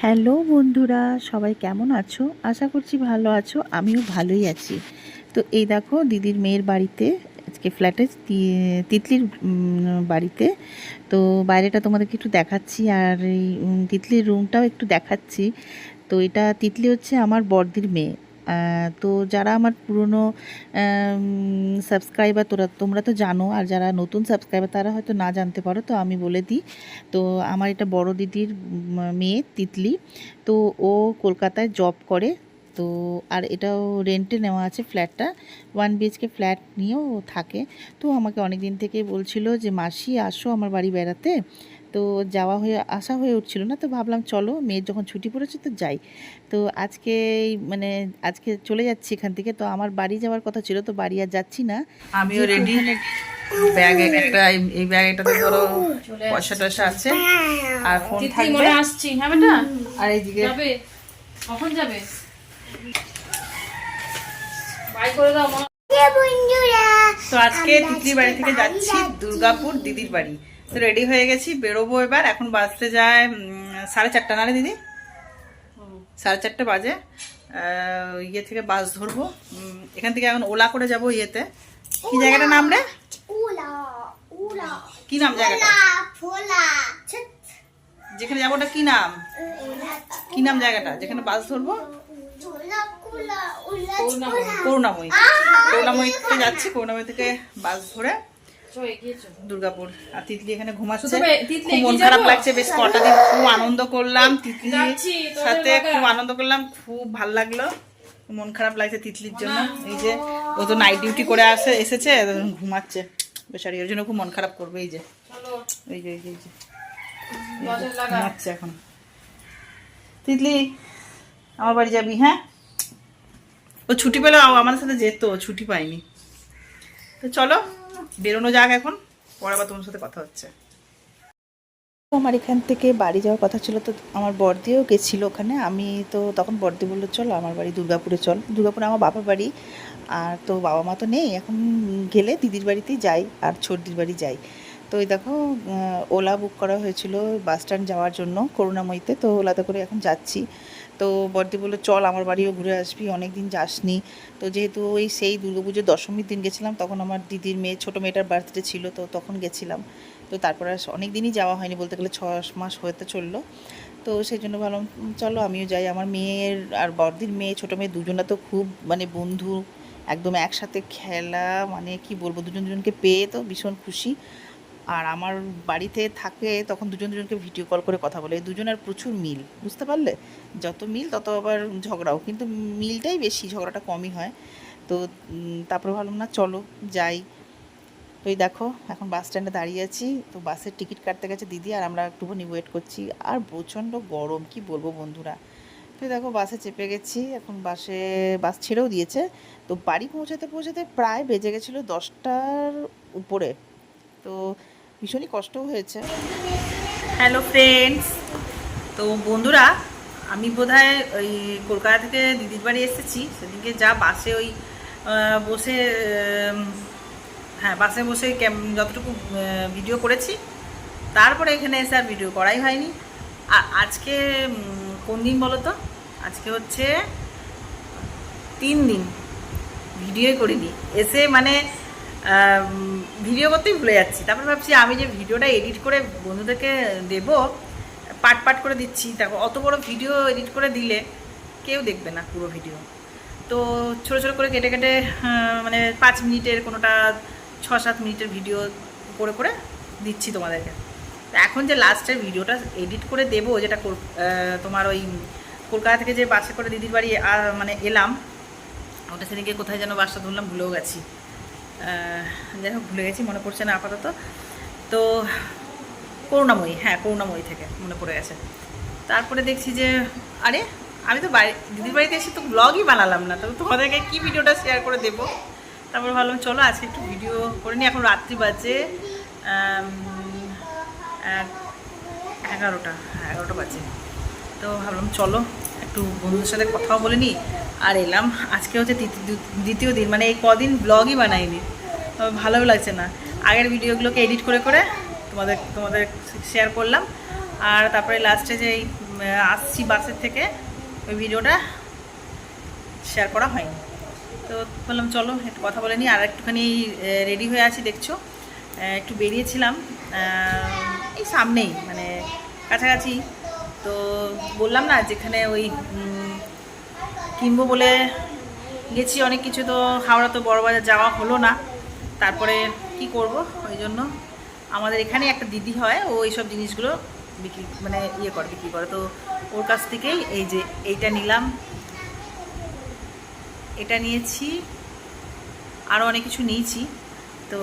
Hello বন্ধুরা, সবাই কেমন আছো? আশা করছি ভালো আছো। আমিও ভালোই আছি। তো এই দেখো দিদির মেয়ের বাড়িতে, আজকে ফ্ল্যাটে তিতলির বাড়িতে। তো বাইরেটা তোমাদেরকে একটু দেখাচ্ছি, আর এই তিতলির রুমটাও একটু দেখাচ্ছি। তো এটা তিতলি হচ্ছে আমার বড়দির মেয়ে। তো যারা আমার পুরনো সাবস্ক্রাইবার তোমরা তো জানো, আর যারা নতুন সাবস্ক্রাইবার তারা হয়তো না জানতে পারো, তো আমি বলে দিই। তো আমার এটা বড় দিদির মেয়ে তিতলি। তো ও কলকাতায় জব করে। তো আর এটাও রেন্টে নেওয়া আছে ফ্ল্যাটটা, 1 BHK ফ্ল্যাট নিয়েও থাকে। তো আমাকে অনেক দিন থেকে বলছিল যে মাসি আসো আমার বাড়ি বেড়াতে। তো যাওয়া হয়ে আসা হয়ে উঠছিল না, তো ভাবলাম চলো মেয়ের যখন ছুটি পড়েছে তো যাই। তো আজকে মানে আজকে চলে যাচ্ছি এখান থেকে। তো আমার বাড়ি যাওয়ার কথা ছিল, তো বাড়ি আর যাচ্ছি না। আমিও রেডি। ব্যাগ একটা, এই ব্যাগ এটাতে ধরো পয়সা টয়সা আছে আর ফোন থাকবে। আসছি। হ্যাঁ বেটা, আর এইদিকে যাবে কখন যাবে? বাই করে দাও মা। তো আজকে তিতলির বাড়ি থেকে যাচ্ছি দুর্গাপুর দিদির বাড়ি। তো রেডি হয়ে গেছি, বেরোবো এবার। এখন বাজতে যায় 4:30 না রে দিদি? 4:30 বাজে। ইয়ে থেকে বাস ধরবো। এখান থেকে এখন ওলা করে যাবো ইয়েতে। কি জায়গাটার নাম রে? কি নাম জায়গাটা যেখানে যাবো? ওটা কি নাম? কি নাম জায়গাটা যেখানে বাস ধরবো? করুণাময়ী। করুণাময়ীতে যাচ্ছি। করুণাময়ী থেকে বাস ধরে দুর্গাপুর। আর তিতলি এখানে ঘুমাচ্ছে। খুব মন খারাপ লাগছে। বেশ কটা দিন খুব আনন্দ করলাম তিতলির সাথে, খুব আনন্দ করলাম, খুব ভাল লাগলো। মন খারাপ লাগছে তিতলির জন্য। এই যে ও তো নাইট ডিউটি করে এসেছে, ঘুমাচ্ছে বেচারি, ওর জন্য খুব মন খারাপ করবে। এই যে এই যে এই যে ঘুমাচ্ছে এখন। তিতলি আমার বাড়ি যাবি? হ্যাঁ, ও ছুটি পেলে আমাদের সাথে যেত, ছুটি পাইনি। তো চলো বেরোনো যাক এখন, পরে আবার তোমার সাথে কথা হচ্ছে। আমার এখান থেকে বাড়ি যাওয়ার কথা ছিল, তো আমার বড়দিও গেছিলো ওখানে। আমি তো তখন বড়দি বললো চলো আমার বাড়ি দুর্গাপুরে চল। দুর্গাপুরে আমার বাবার বাড়ি, আর তো বাবা মা তো নেই এখন, গেলে দিদির বাড়িতেই যাই আর ছোটদির বাড়ি যাই। তো এই দেখো ওলা বুক করা হয়েছিল বাস স্ট্যান্ড যাওয়ার জন্য করুণাময়ীতে। তো ওলাতে করে এখন যাচ্ছি। তো বড়দি বললো চল আমার বাড়িও ঘুরে আসবি, অনেক দিন যাসনি। তো যেহেতু ওই সেই দুর্গাপুজোর দশমীর দিন গেছিলাম, তখন আমার দিদির মেয়ে ছোটো মেয়েটার বার্থডে ছিল, তো তখন গেছিলাম। তো তারপরে অনেক দিনই যাওয়া হয়নি, বলতে গেলে 6 মাস হতে চললো। তো সেই জন্য ভাবলাম চলো আমিও যাই। আমার মেয়ের আর বড়দির মেয়ে ছোটো মেয়ে দুজনা তো খুব মানে বন্ধু, একদম একসাথে খেলা, মানে কি বলবো, দুজনকে পেয়ে তো ভীষণ খুশি। আর আমার বাড়িতে থাকে তখন দুজনকে ভিডিও কল করে কথা বলে। এই দুজনের প্রচুর মিল, বুঝতে পারলে? যত মিল তত আবার ঝগড়াও, কিন্তু মিলটাই বেশি, ঝগড়াটা কমই হয়। তো তারপরে ভাবলাম না চলো যাই। তো এই দেখো এখন বাস স্ট্যান্ডে দাঁড়িয়ে আছি। তো বাসের টিকিট কাটতে গেছে দিদি, আর আমরা একটুখানি ওয়েট করছি। আর প্রচণ্ড গরম, কি বলবো বন্ধুরা। তো দেখো বাসে চেপে গেছি, এখন বাস ছেড়েও দিয়েছে। তো বাড়ি পৌঁছাতে পৌঁছাতে প্রায় বেজে গেছিলো 10টার উপরে। তো ভীষণই কষ্টও হয়েছে। হ্যালো ফ্রেন্ডস, তো বন্ধুরা আমি বোধহয় ওই কলকাতা থেকে দিদির বাড়ি এসেছি সেদিনকে, যা বাসে ওই বসে, হ্যাঁ বাসে বসে যতটুকু ভিডিও করেছি, তারপরে এখানে এসে আর ভিডিও করাই হয়নি। আর আজকে কোন দিন বলো তো? আজকে হচ্ছে 3 দিন ভিডিওই করিনি। এসে মানে ভিডিও করতেই ভুলে যাচ্ছি। তারপর ভাবছি আমি যে ভিডিওটা এডিট করে বন্ধুদেরকে দেব, পাট করে দিচ্ছি, দেখো অত বড় ভিডিও এডিট করে দিলে কেউ দেখবে না পুরো ভিডিও। তো ছোটো ছোটো করে কেটে কেটে মানে 5 মিনিটের, কোনোটা 6-7 মিনিটের ভিডিও করে দিচ্ছি তোমাদেরকে। তো এখন যে লাস্টের ভিডিওটা এডিট করে দেবো, যেটা তোমার ওই কলকাতা থেকে যে বাসে করে দিদির বাড়ি মানে এলাম, ওটা সেদিকে কোথায় যেন বাসটা ধরলাম, ভুলেও গেছি। যাই হোক ভুলে গেছি, মনে পড়ছে না আপাতত। তো করুণাময়ী, হ্যাঁ করুণাময়ী থেকে মনে পড়ে গেছে। তারপরে দেখছি যে আরে আমি তো দিদির বাড়িতে এসে তো ব্লগই বানালাম না, তবে তোমাদেরকে কী ভিডিওটা শেয়ার করে দেবো। তারপরে ভাবলাম চলো আজকে একটু ভিডিও করে নিই। এখন রাত্রি বাজে 11টা বাজে। তো ভাবলাম চলো একটু বন্ধুদের সাথে কথাও বলে নিই। আর এলাম, আজকে হচ্ছে দ্বিতীয় দিন, মানে এই কদিন ব্লগই বানাইনি, ভালোও লাগছে না। আগের ভিডিওগুলোকে এডিট করে তোমাদের শেয়ার করলাম। আর তারপরে লাস্টে যে এই আসছি বাসের থেকে, ওই ভিডিওটা শেয়ার করা হয়নি। তো বললাম চলো একটু কথা বলে নিই। আর একটুখানি রেডি হয়ে আছি, দেখছো একটু বেরিয়েছিলাম এই সামনেই, মানে কাছাকাছি। তো বললাম না যেখানে ওই কিনবো বলে গেছি অনেক কিছু, তো হাওড়া তো বড় বাজার যাওয়া হলো না। তারপরে কি করব, ওই জন্য আমাদের এখানে একটা দিদি হয়, ও এইসব জিনিসগুলো বিক্রি মানে বিক্রি করে। তো ওর কাছ থেকেই এই যে এইটা নিলাম, এটা নিয়েছি, আরও অনেক কিছু নিয়েছি। তো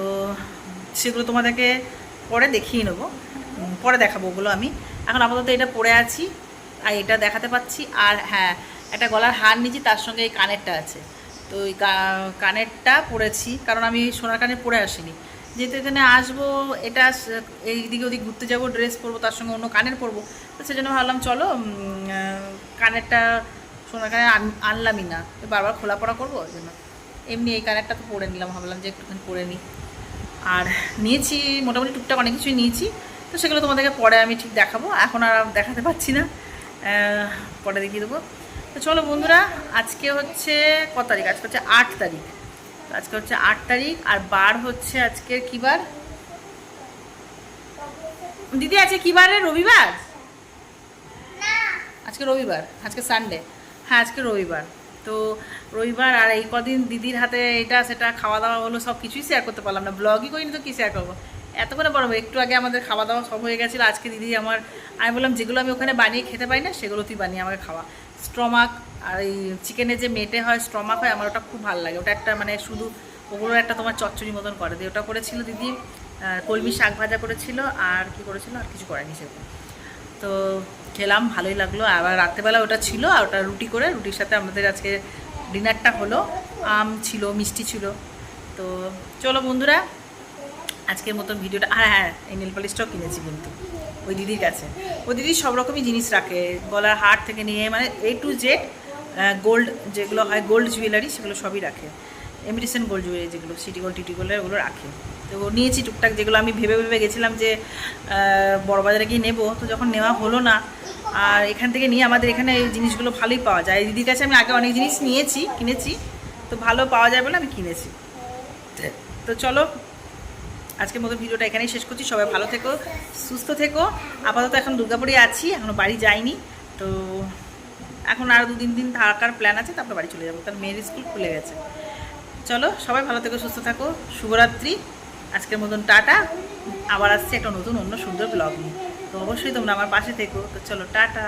সেগুলো তোমাদেরকে পরে দেখিয়ে নেবো, পরে দেখাবো ওগুলো। আমি এখন আপাতত এটা পরে আছি আর এটা দেখাতে পাচ্ছি। আর হ্যাঁ, একটা গলার হার নিয়েছি, তার সঙ্গে এই কানেরটা আছে। তো ওই কানেরটা পরেছি, কারণ আমি সোনার কানের পরে আসিনি, যেহেতু এখানে আসবো, এটা এই দিকে ওদিক ঘুরতে যাবো, ড্রেস পরবো, তার সঙ্গে অন্য কানের পরবো। তো সেজন্য ভাবলাম চলো কানেরটা, সোনার কানের আনলামই না, বারবার খোলা পড়া করবো, ওই জন্য এমনি এই কানেরটা তো পরে নিলাম, ভাবলাম যে একটুখানি পরে নিই। আর নিয়েছি মোটামুটি টুকটাক অনেক কিছুই নিয়েছি, তো সেগুলো তোমাদেরকে পরে আমি ঠিক দেখাবো, এখন আর দেখাতে পারছি না, পরে দেখিয়ে দেবো। তো চলো বন্ধুরা, আজকে হচ্ছে কত তারিখ? আজকে হচ্ছে 8 তারিখ। আজকে হচ্ছে 8 তারিখ, আর বার হচ্ছে আজকে কী বার দিদি? আজকে কী বারে? রবিবার? আজকে রবিবার, আজকে সানডে। হ্যাঁ, আজকে রবিবার। তো রবিবার, আর এই কদিন দিদির হাতে এটা সেটা খাওয়া দাওয়া হলো, সব কিছুই শেয়ার করতে পারলাম না, ব্লগই করিনি, তো কী শেয়ার করবো? এত করে বড় একটু আগে আমাদের খাওয়া দাওয়া সব হয়ে গেছিলো। আজকে দিদি আমি বললাম যেগুলো আমি ওখানে বানিয়ে খেতে পারি না, সেগুলো তুই বানিয়ে আমাকে খাওয়া। স্ট্রমাক আর এই চিকেনের যে মেটে হয়, স্ট্রমাক হয়, আমার ওটা খুব ভালো লাগে। ওটা একটা মানে শুধু ওগুলোর একটা তোমার চচ্চড়ি মতন করে দিয়ে, ওটা করেছিল দিদি। কলমি শাক ভাজা করেছিল, আর কি করেছিল, আর কিছু করেনি সেরকম। তো খেলাম, ভালোই লাগলো। আবার রাত্রেবেলা ওটা ছিল, আর ওটা রুটি করে, রুটির সাথে আমাদের আজকে ডিনারটা হলো। আম ছিল, মিষ্টি ছিল। তো চলো বন্ধুরা, আজকের মতন ভিডিওটা। আর হ্যাঁ, এই নেল পলিশটাও কিনেছি কিন্তু ওই দিদির কাছে। ওই দিদি সব রকমই জিনিস রাখে, গলার হার থেকে নিয়ে মানে A to Z গোল্ড যেগুলো হয়, গোল্ড জুয়েলারি, সেগুলো সবই রাখে। ইমিটেশন গোল্ড জুয়েলারি যেগুলো, সিটি গোল্ড টিটি গোল্ডের, ওগুলো রাখে। তো নিয়েছি টুকটাক, যেগুলো আমি ভেবে গেছিলাম যে বড়বাজারে গিয়ে নেবো, তো যখন নেওয়া হলো না, আর এখান থেকে নিয়ে আমাদের এখানে এই জিনিসগুলো ভালোই পাওয়া যায়। এই দিদির কাছে আমি আগে অনেক জিনিস কিনেছি, তো ভালো পাওয়া যায় বলে আমি কিনেছি। তো চলো, আজকের মতো ভিডিওটা এখানেই শেষ করছি। সবাই ভালো থেকো, সুস্থ থেকো। আপাতত এখন দুর্গাপুরে আছি, এখনও বাড়ি যাইনি। তো এখন আরও 2-3 দিন থাকার প্ল্যান আছে, তারপর বাড়ি চলে যাবো, কারণ মেয়ের স্কুল খুলে গেছে। চলো, সবাই ভালো থেকো, সুস্থ থাকো। শুভরাত্রি। আজকের মতন টাটা। আবার আসছে একটা নতুন অন্য সুন্দর ব্লগ নিয়ে। তো অবশ্যই তোমরা আমার পাশে থেকো। তো চলো, টাটা।